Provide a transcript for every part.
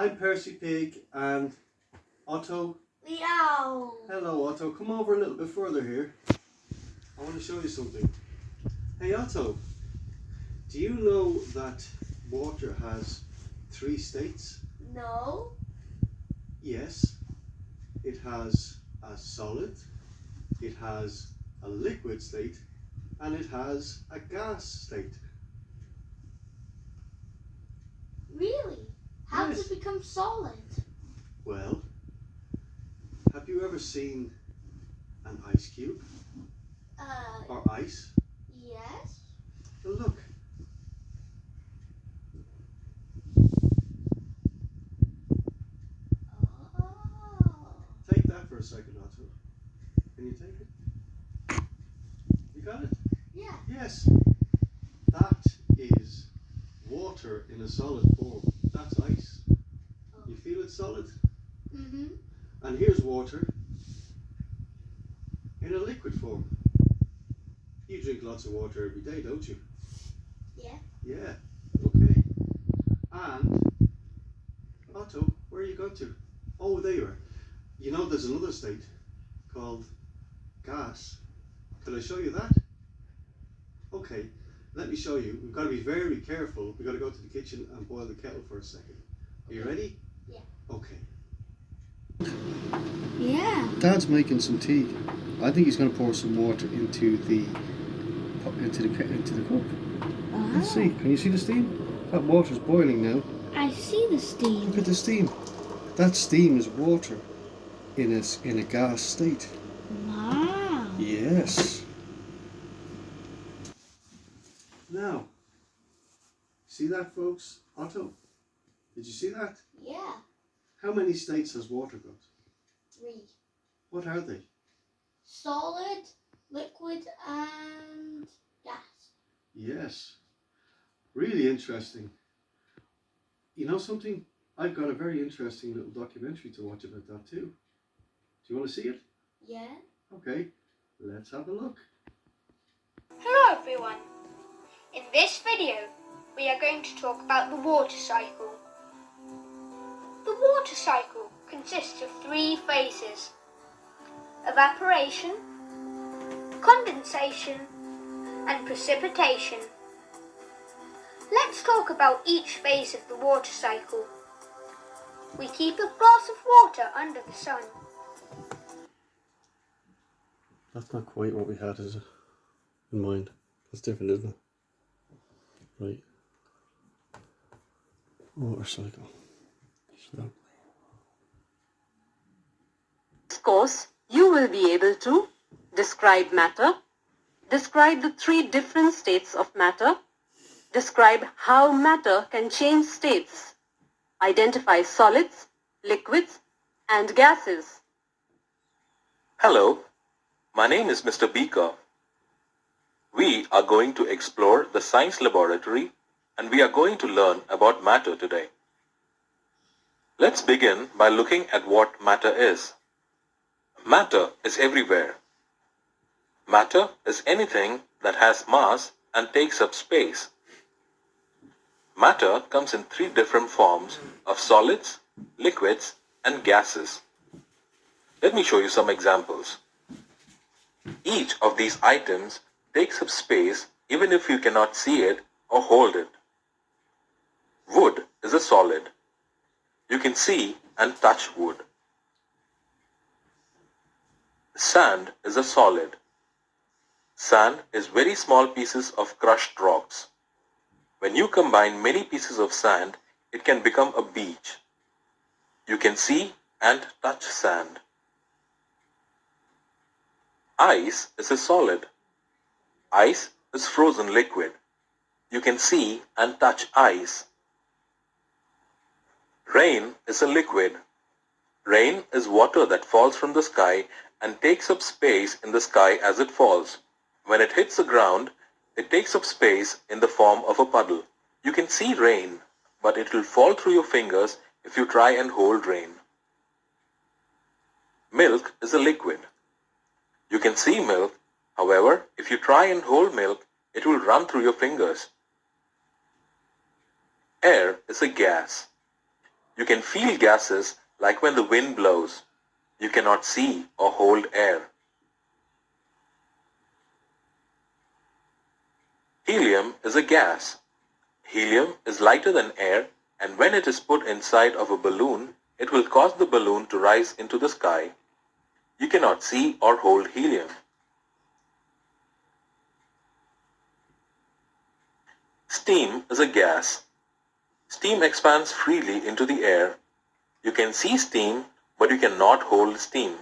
I'm Percy Pig and Otto. Meow. Hello Otto, come over a little bit further here. I want to show you something. Hey Otto, do you know that water has 3 states? No. Yes. It has a solid, it has a liquid state, and it has a gas state. Really? How Yes. does it become solid? Well, have you ever seen an ice cube or ice? Yes. Well, look. Oh. Take that for a second, Otto. Can you take it? You got it? Yeah. Yes. That is water in a solid form. That's ice. Oh. You feel it solid? Mm-hmm. And here's water in a liquid form. You drink lots of water every day, don't you? Yeah. Yeah. Okay. And Otto, where are you going to? Oh, there you are. You know there's another state called gas. Can I show you that? Okay, let me show you. We've got to be very careful. We've got to go to the kitchen and boil the kettle for a second. Are you ready? Yeah. Okay. Yeah. Dad's making some tea. I think he's going to pour some water into the cup. Let's see. Can you see the steam? That water's boiling now. I see the steam. Look at the steam. That steam is water in a gas state. Wow. Yes. Now, see that, folks? Otto, did you see that? Yeah. How many states has water got? 3. What are they? Solid, liquid, and gas. Yes. Really interesting. You know something? I've got a very interesting little documentary to watch about that too. Do you want to see it? Yeah. Okay, let's have a look. Hello everyone. In this video, we are going to talk about the water cycle. The water cycle consists of 3 phases: evaporation, condensation, and precipitation. Let's talk about each phase of the water cycle. We keep a glass of water under the sun. That's not quite what we had in mind. That's different, isn't it? Right. Water cycle. So. This course, you will be able to describe matter, describe the 3 different states of matter, describe how matter can change states, identify solids, liquids, and gases. Hello, my name is Mr. Beaker. We are going to explore the science laboratory and we are going to learn about matter today. Let's begin by looking at what matter is. Matter is everywhere. Matter is anything that has mass and takes up space. Matter comes in 3 different forms of solids, liquids, and gases. Let me show you some examples. Each of these items takes up space even if you cannot see it or hold it. Wood is a solid. You can see and touch wood. Sand is a solid. Sand is very small pieces of crushed rocks. When you combine many pieces of sand, it can become a beach. You can see and touch sand. Ice is a solid. Ice is frozen liquid. You can see and touch ice. Rain is a liquid. Rain is water that falls from the sky and takes up space in the sky as it falls. When it hits the ground, it takes up space in the form of a puddle. You can see rain, but it will fall through your fingers if you try and hold rain. Milk is a liquid. You can see milk, however, if you try and hold milk, it will run through your fingers. Air is a gas. You can feel gases like when the wind blows. You cannot see or hold air. Helium is a gas. Helium is lighter than air, and when it is put inside of a balloon, it will cause the balloon to rise into the sky. You cannot see or hold helium. Steam is a gas. Steam expands freely into the air. You can see steam, but you cannot hold steam.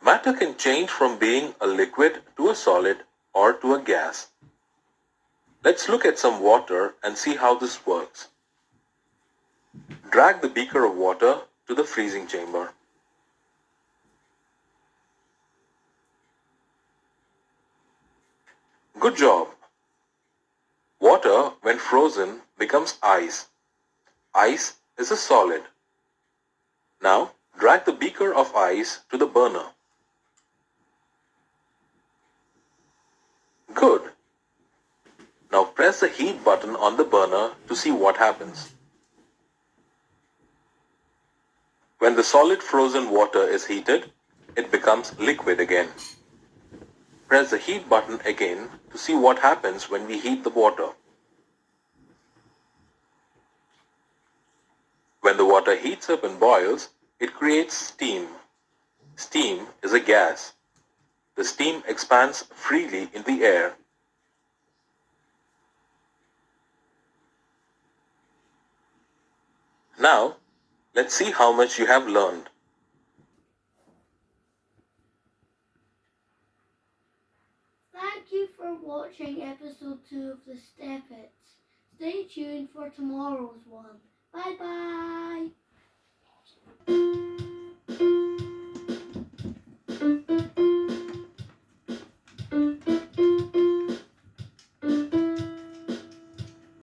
Matter can change from being a liquid to a solid or to a gas. Let's look at some water and see how this works. Drag the beaker of water to the freezing chamber. Good job. Water, when frozen, becomes ice. Ice is a solid. Now, drag the beaker of ice to the burner. Good. Now press the heat button on the burner to see what happens. When the solid frozen water is heated, it becomes liquid again. Press the heat button again to see what happens when we heat the water. When the water heats up and boils, it creates steam. Steam is a gas. The steam expands freely in the air. Now, let's see how much you have learned. Thank you for watching episode 2 of the Steppets. Stay tuned for tomorrow's one. Bye bye.